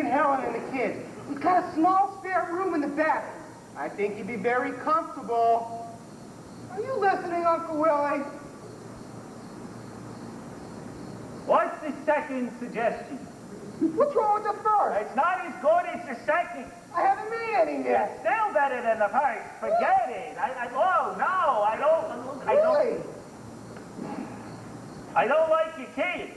and Helen and the kids. We've got a small spare room in the back. I think you'd be very comfortable. Are you listening, Uncle Willie? What's the second suggestion? What's wrong with the first? It's not as good as the second. I haven't made any yet. It's still better than the first. Forget it. I don't like your kids.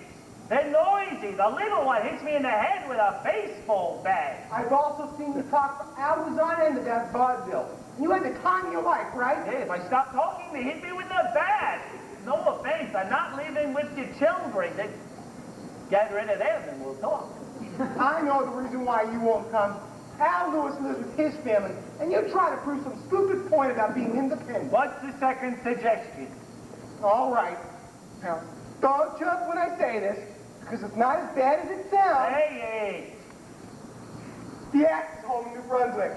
They're noisy. The little one hits me in the head with a baseball bat. I've also seen you talk for hours on end about vaudeville. You had the time of your life, right? Hey, if I stop talking, they hit me with the bat. No offense, I'm not living with your children. Get rid of them and we'll talk. I know the reason why you won't come. Al Lewis lives with his family, and you're trying to prove some stupid point about being independent. What's the second suggestion? All right. Now, don't jump when I say this, because it's not as bad as it sounds. Hey. The act is home in New Brunswick.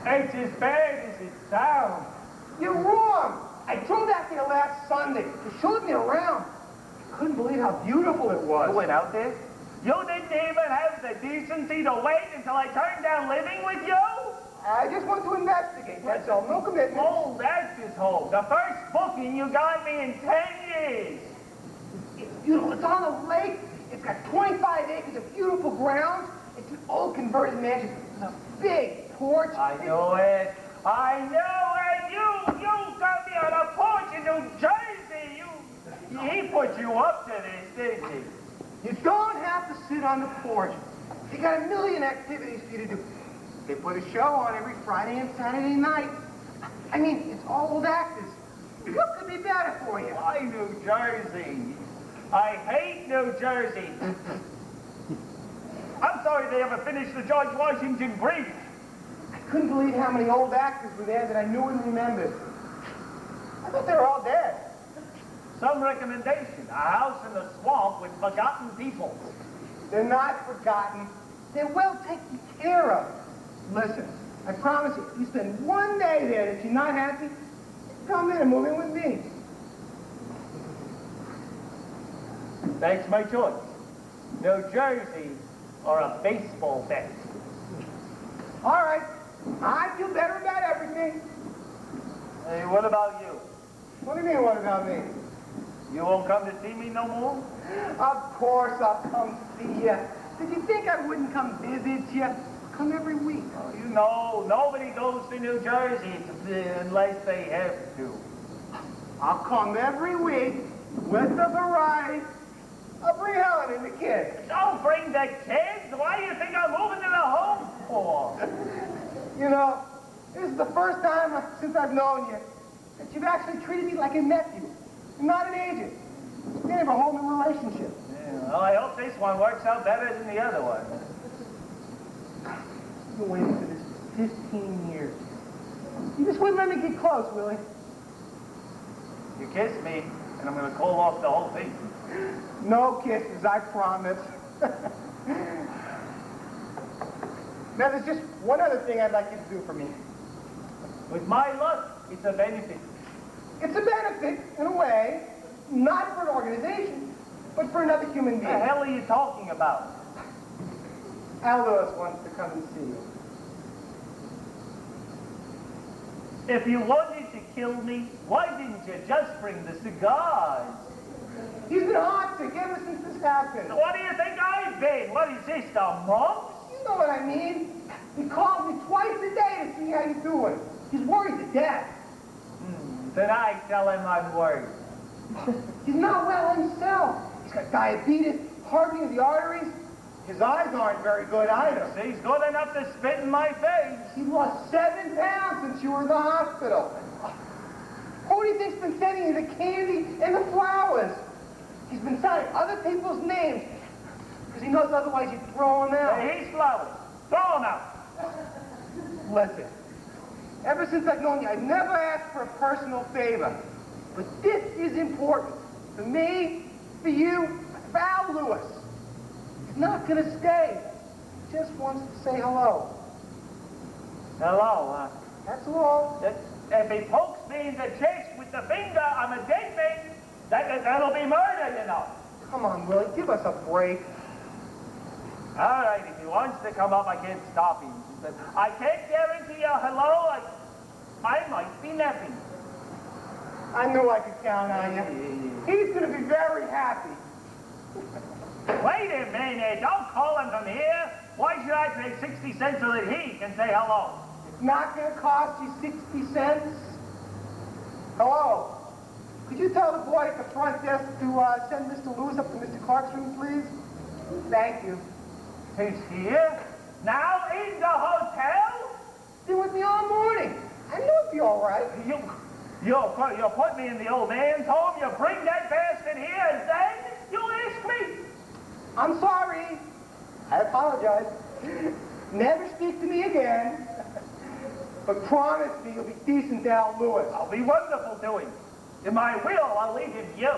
It's as bad as it sounds. You're wrong. I drove out there last Sunday. They showed me around. I couldn't believe how beautiful it was. You went out there? You didn't even have the decency to wait until I turned down living with you? I just wanted to investigate, that's all. No commitment. Oh, that's his hole. The first booking you got me in 10 years. It's beautiful. It's on a lake. It's got 25 acres of beautiful grounds. It's an old converted mansion with a big porch. I know it. You got me on a porch in New Jersey. He put you up to this, didn't he? You don't have to sit on the porch. They got a million activities for you to do. They put a show on every Friday and Saturday night. I mean, it's all old actors. What could be better for you? Why New Jersey? I hate New Jersey. I'm sorry they ever finished the George Washington Bridge. I couldn't believe how many old actors were there that I knew and remembered. I thought they were all dead. Some recommendation. A house in the swamp with forgotten people. They're not forgotten. They're well taken care of. Listen, I promise you, if you spend one day there that you're not happy, come in and move in with me. That's my choice. New Jersey or a baseball bat. All right. I feel better about everything. Hey, what about you? What do you mean, what about me? You won't come to see me no more? Of course I'll come see you. Did you think I wouldn't come visit you? Come every week. Oh, you know, nobody goes to New Jersey unless they have to. I'll come every week with the variety. I'll bring Helen and the kids. Don't bring the kids. Why do you think I'm moving to the home for? You know, this is the first time since I've known you that you've actually treated me like a nephew, not an agent. We have a whole new relationship. Yeah, well, I hope this one works out better than the other one. I've been waiting for this for 15 years. You just wouldn't let me get close, Willie. You kiss me, and I'm going to call off the whole thing. No kisses, I promise. Now, there's just one other thing I'd like you to do for me. With my luck, it's a benefit. It's a benefit, in a way, not for an organization, but for another human being. What the hell are you talking about? Al Lewis wants to come and see you. If you wanted to kill me, why didn't you just bring the cigars? He's been heartsick ever since this happened. What do you think I've been? What is this, the mumps? You know what I mean. He calls me twice a day to see how you're doing. He's worried to death. Then I tell him I'm worried. He's not well himself. He's got diabetes, hardening of the arteries. His eyes aren't very good either. He's good enough to spit in my face. He lost 7 pounds since you were in the hospital. Who do you think's been sending you the candy and the flowers? He's been signing other people's names because he knows otherwise you'd throw him out. Hey, he's flowers. Throw him out. Listen, ever since I've known you, I've never asked for a personal favor. But this is important. For me, for you, for Al Lewis. He's not going to stay. He just wants to say hello. Hello, huh? That's all. If he pokes me in the chest with the finger, I'm a dead man. That'll be murder, you know. Come on, Willie, give us a break. All right, if he wants to come up, I can't stop him. But I can't guarantee a hello. I might be napping. I knew I could count on you. He's going to be very happy. Wait a minute. Don't call him from here. Why should I pay 60 cents so that he can say hello? It's not going to cost you 60 cents. Hello. Could you tell the boy at the front desk to send Mr. Lewis up to Mr. Clark's room, please? Thank you. He's here? Now in the hotel? Been with me all morning. I knew it'd be all right. You put me in the old man's home, you bring that bastard here, and then you ask me? I'm sorry. I apologize. Never speak to me again. But promise me you'll be decent to Al Lewis. I'll be wonderful to him. In my will, I'll leave him to you.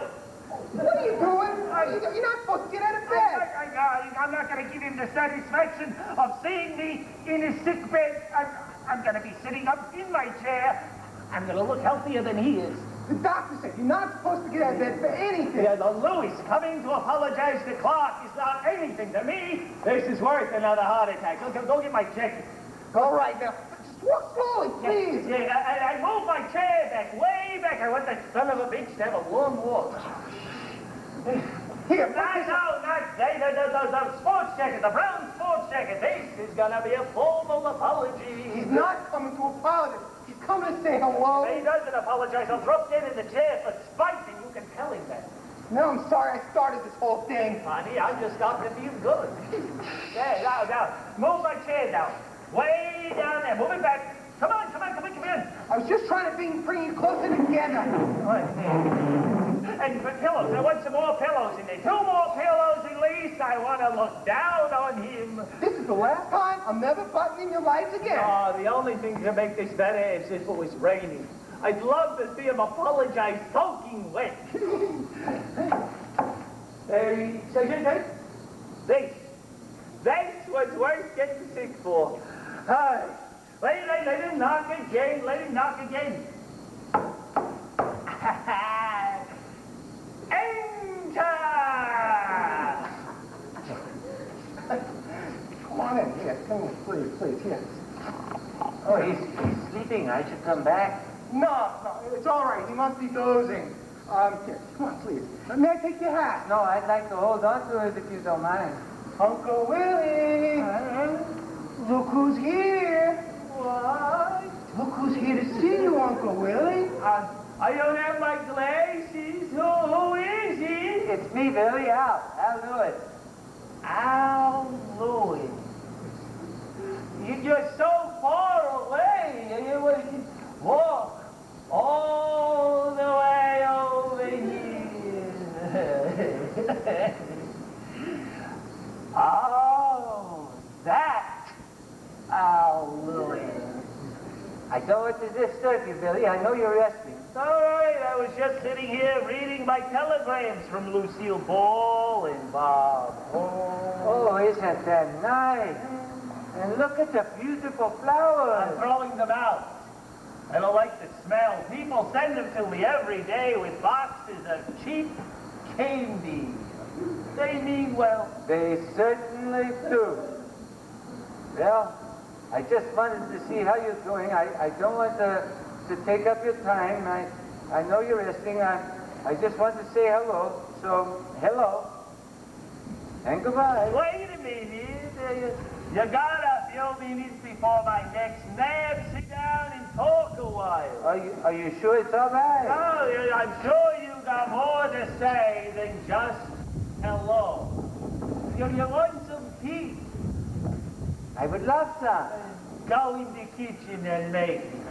What are you doing? You're not supposed to get out of bed. I'm not going to give him the satisfaction of seeing me in his sick bed. I'm going to be sitting up in my chair. I'm going to look healthier than he is. The doctor said you're not supposed to get out of bed for anything. Yeah, the Louis coming to apologize to Clark is not anything to me. This is worth another heart attack. Go get my jacket. All right, now, just walk slowly, please. Yeah, I moved my chair back, way back. I want that son of a bitch to have a long walk. Here, No, the sports jacket, the brown sports jacket. This is going to be a formal apology. He's not coming to apologize. He's coming to say hello. If he doesn't apologize, I'll drop dead in the chair for spite, and you can tell him that. No, I'm sorry I started this whole thing. Honey, I just got to feel good. Now, move my chair down. Way down there. Move it back. Come on. I was just trying to bring you closer together. And for pillows, I want some more pillows in there. 2 more pillows at least. I want to look down on him. This is the last time I'm never buttoning your lights again. Oh, the only thing to make this better is if it was raining. I'd love to see him apologize soaking wet. That's what's worth getting sick for. Let him knock again. Enter! Come on in. Here, come in, please, here. Oh, he's sleeping. I should come back. No, it's all right. He must be dozing. Here, come on, please. May I take your hat? No, I'd like to hold on to it if you don't mind. Uncle Willie! Look who's here! What? Look who's here to see you, Uncle Willie! I don't have my glasses. Who is it? It's me, Billy. Al Lewis. Al Lewis. You're so far away. You would walk all the way over here. Oh, that Al Lewis. I don't want to disturb you, Billy. I know you're resting. All right, I was just sitting here reading my telegrams from Lucille Ball and Bob Hall. Oh, isn't that nice? And look at the beautiful I'm flowers. throwing them out. I don't like the smell. People send them to me every day with boxes of cheap candy. They mean well. They certainly do. Well, I just wanted to see how you're doing. I don't want to take up your time. I know you're resting. I just want to say hello. So, hello. And goodbye. Wait a minute. You gotta fill me this before my next nap. Sit down and talk a while. Are you sure it's all right? Oh, I'm sure you got more to say than just hello. You want some tea? I would love some. Go in the kitchen and make it.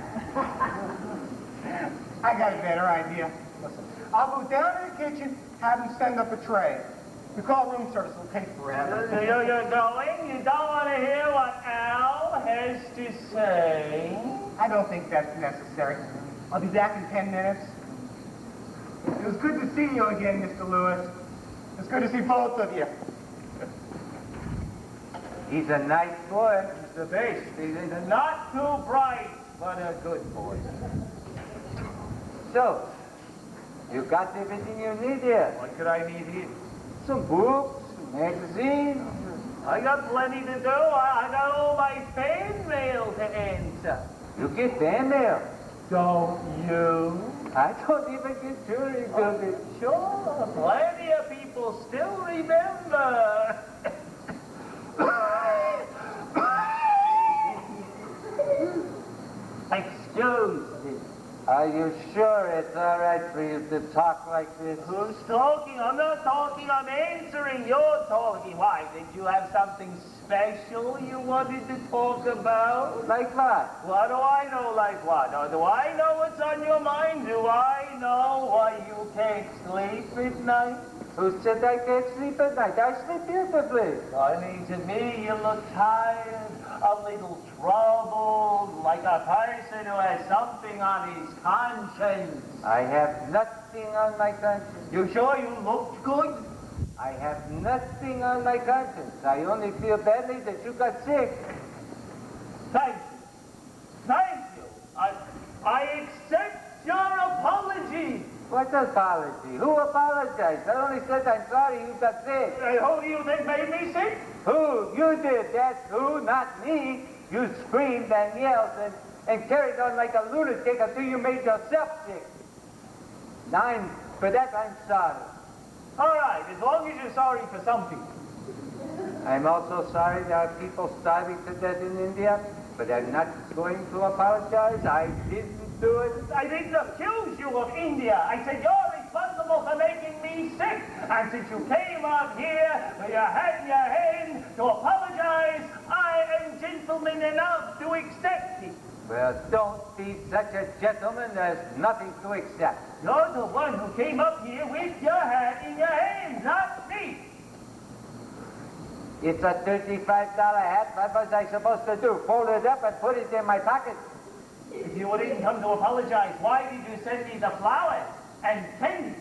I got a better idea. Listen, I'll go down to the kitchen, have him send up a tray. We call room service, it'll take forever. You're going? You don't want to hear what Al has to say? I don't think that's necessary. I'll be back in 10 minutes. It was good to see you again, Mr. Lewis. It's good to see both of you. He's a nice boy. He's the best. He's not too bright, but a good boy. So, you got everything you need here. What could I need here? some books, magazines. I got plenty to do. I got all my fan mail to answer. You get fan mail. Don't you? I don't even get jury duty. Sure, plenty of people still remember. Excuse me. Are you sure it's all right for you to talk like this? Who's talking? I'm not talking, I'm answering. You're talking. Why? Did you have something special you wanted to talk about? Like what? What do I know like what? Or do I know what's on your mind? Do I know why you can't sleep at night? Who said I can't sleep at night? I sleep beautifully. Honey, to me you look tired, a little troubled, like a person who has something on his conscience. I have nothing on my conscience. You sure you looked good? I have nothing on my conscience. I only feel badly that you got sick. Thank you. Thank you. I accept your apology. What apology? Who apologized? I only said I'm sorry you got sick. Who do you think made me sick? Who? You did. That's who, not me. You screamed and yelled and carried on like a lunatic until you made yourself sick. Now, for that, I'm sorry. All right, as long as you're sorry for something. I'm also sorry there are people starving to death in India, but I'm not going to apologize. I didn't do it. I didn't accuse you of India. I said you're responsible for making me sick. And since you came up here with your hat in your hand to apologize, I am gentleman enough to accept it. Well, don't be such a gentleman. There's nothing to accept. You're the one who came up here with your hat in your hand, not me. It's a $35 hat. What was I supposed to do? Fold it up and put it in my pocket? If you didn't come to apologize, why did you send me the flowers and candy?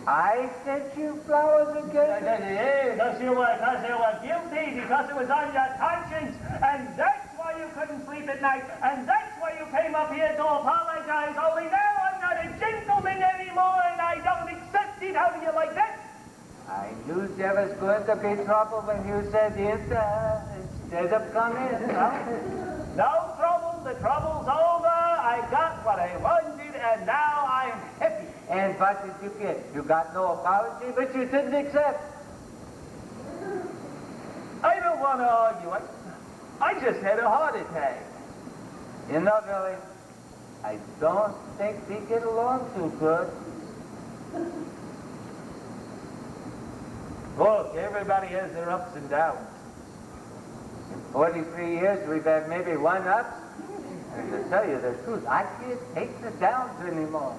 I sent you flowers again? Because you were guilty, because it was on your conscience, and that's why you couldn't sleep at night, and that's why you came up here to apologize. Only now I'm not a gentleman anymore, and I don't accept it. How do you like that? I knew there was going to be trouble when you said it instead of coming. No trouble. The trouble's over. I got what I wanted, and now I'm happy. And what did you get? You got no apology, but you didn't accept. I don't want to argue. I just had a heart attack. You know, Billy, I don't think we get along too good. Look, everybody has their ups and downs. In 43 years, we've had maybe one up. And to tell you the truth, I can't take the downs anymore.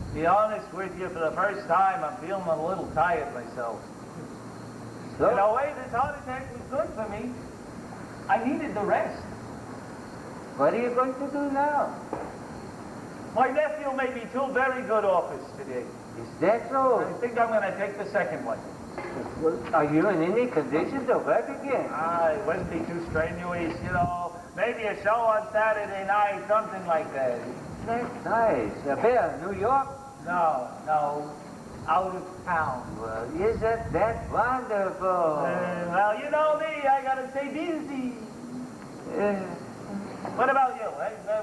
To be honest with you, for the first time, I'm feeling a little tired myself. So, In a way, this heart attack was good for me. I needed the rest. what are you going to do now? My nephew made me two very good offers today. Is that so? I think I'm going to take the second one. Are you in any condition to work again? It wouldn't be too strenuous, you know. Maybe a show on Saturday night, something like that. That's nice. Where, New York? No, out of town. Well, isn't that wonderful? Well, you know me, I got to stay busy. What about you?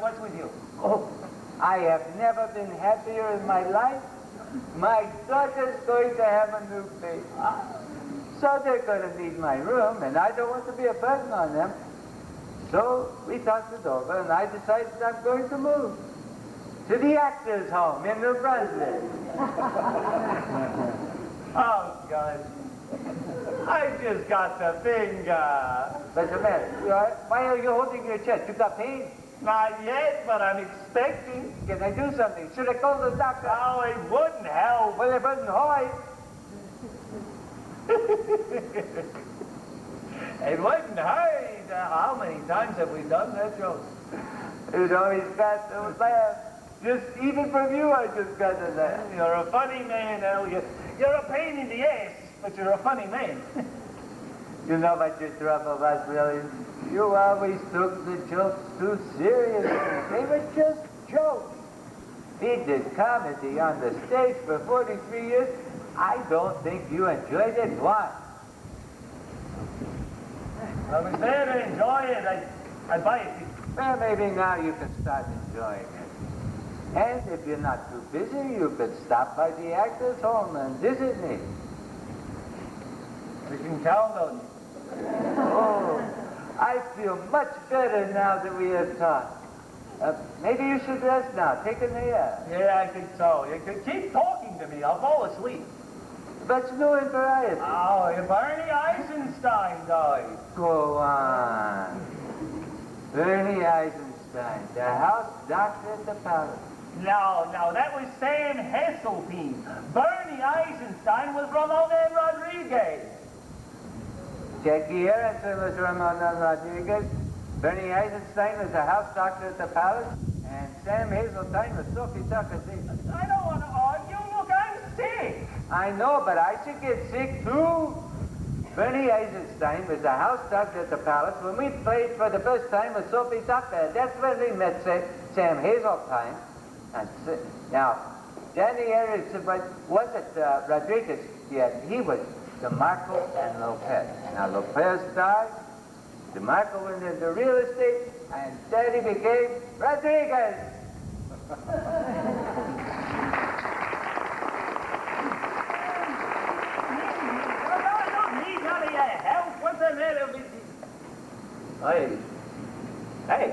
What's with you? Oh, I have never been happier in my life. My daughter's going to have a new baby. So they're going to need my room, and I don't want to be a burden on them. So we talked it over, and I decided I'm going to move to the actors' home in New Brunswick. Oh, God. I just got the finger. What's the matter? Why are you holding your chest? You got pain? Not yet, but I'm expecting. Can I do something? Should I call the doctor? Oh, it wouldn't help. Well, it wasn't hard. It wouldn't hurt. How many times have we done that joke? It always got to laugh. Just even from you, I just got to laugh. You're a funny man, Elliot. You're a pain in the ass, but you're a funny man. You know what your trouble was, really? You always took the jokes too seriously. They were just jokes. He did comedy on the stage for 43 years, I don't think you enjoyed it once. I was there to enjoy it. I'd buy it. Well, maybe now you can start enjoying it. And if you're not too busy, you could stop by the actor's home and visit me. We can count on you. Oh, I feel much better now that we have talked. Maybe you should rest now. Take a nap. Yeah, I think so. You could keep talking to me. I'll fall asleep. That's new in variety. Oh, Bernie Eisenstein died. Go on. Bernie Eisenstein, the house doctor at the palace. No, that was Sam Hesseltine. Bernie Eisenstein was Ramon Rodriguez. Check here, answer was Ramon Rodriguez. Bernie Eisenstein was the house doctor at the palace, and Sam Hazeltine was Sophie Tucker's agent. I don't want to argue. Look, I'm sick. I know, but I should get sick too. Bernie Eisenstein was the house doctor at the palace when we played for the first time with Sophie Tucker. That's when we met Sam Hazeltine. Now, Danny Harris, but was it Rodriguez? Yeah, he was DeMarco and Lopez. Now, Lopez died, DeMarco went into real estate, and Daddy became Rodriguez. I don't need any help. What's the matter with you? Hey.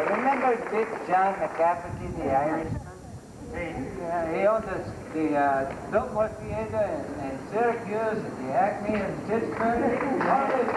Remember Big John McCafferty, the Irishman? Yeah, he owned the Biltmore Theater in Syracuse, the Acme in Pittsburgh. All this,